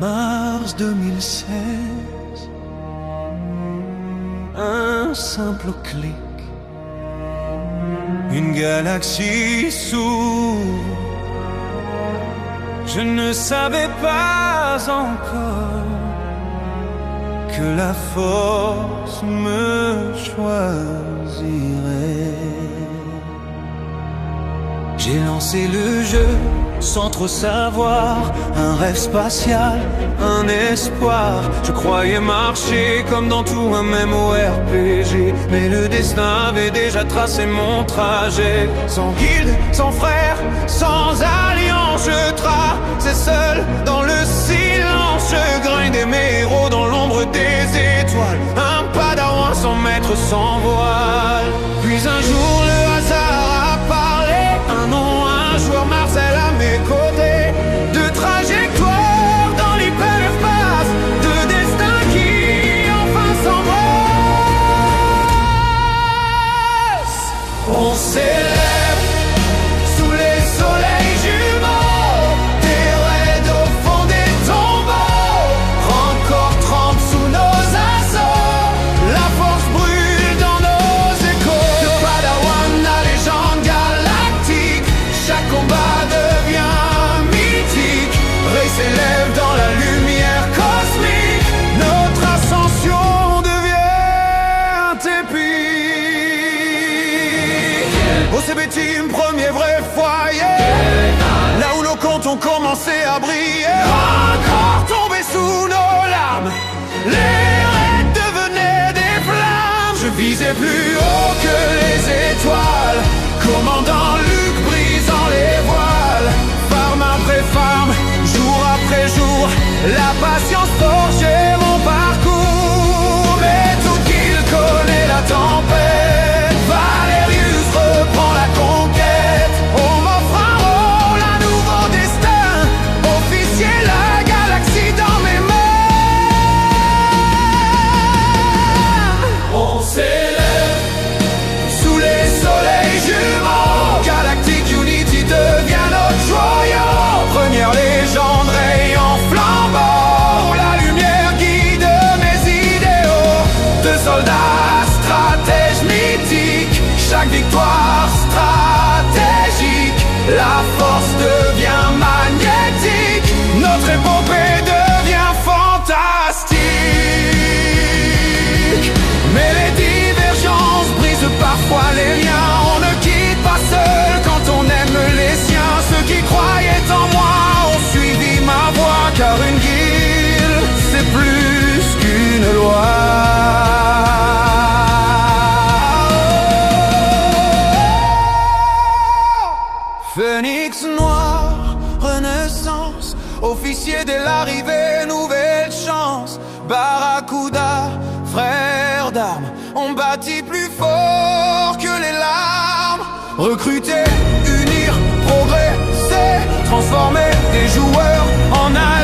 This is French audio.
Mars 2016, un simple clic, une galaxie s'ouvre. Je ne savais pas encore que la force me choisirait. J'ai lancé le jeu sans trop savoir, un rêve spatial, un espoir. Je croyais marcher comme dans tout un MMORPG, mais le destin avait déjà tracé mon trajet. Sans guilde, sans frère, sans alliance, je traçais seul dans le silence. Je grindais mes héros dans l'ombre des étoiles, un padawan sans maître, sans voile. Puis un jour le hasard a parlé, un nom, un joueur Marcel à mes côtés. De trajectoire dans l'hyperespace, de destin qui enfin s'embrasse. On s'élève sous les soleils jumeaux, des raids au fond des tombeaux. Rancor trempe sous nos assauts, la force brûle dans nos échos. De Padawan à légende galactique, chaque combat devient mythique. Rey s'élève dans la lumière cosmique, notre ascension devient épique. OCB Team, premier vrai foyer, là où nos comptes ont commencé à briller. Encore tombé sous nos larmes, les raids devenaient des flammes. Je visais plus haut que les étoiles, commandant Luke brisant les voiles. Farm après farm, jour après jour, la patience forgeait mon parcours. Mais tout qu'il connaît la tempête, Valerius reprend la conquête. On m'offre un rôle, un nouveau destin, officier la galaxie dans mes mains. On s'élève sous les soleils jumeaux, Galactic Unity devient notre joyau. Première légende, Rey en flambeau, la lumière guide mes idéaux. Deux soldats, stratèges mythiques, chaque victoire stratégique. La force devient magnétique, notre épopée devient fantastique. Mais les divergences brisent parfois les liens. On ne quitte pas seul quand on aime les siens. Ceux qui croyaient en moi ont suivi ma voie, car une guilde, c'est plus qu'une loi. Phénix noir, renaissance, officier dès l'arrivée, nouvelle chance. Barracuda, frère d'armes, on bâtit plus fort que les larmes. Recruter, unir, progresser, transformer des joueurs en alliés.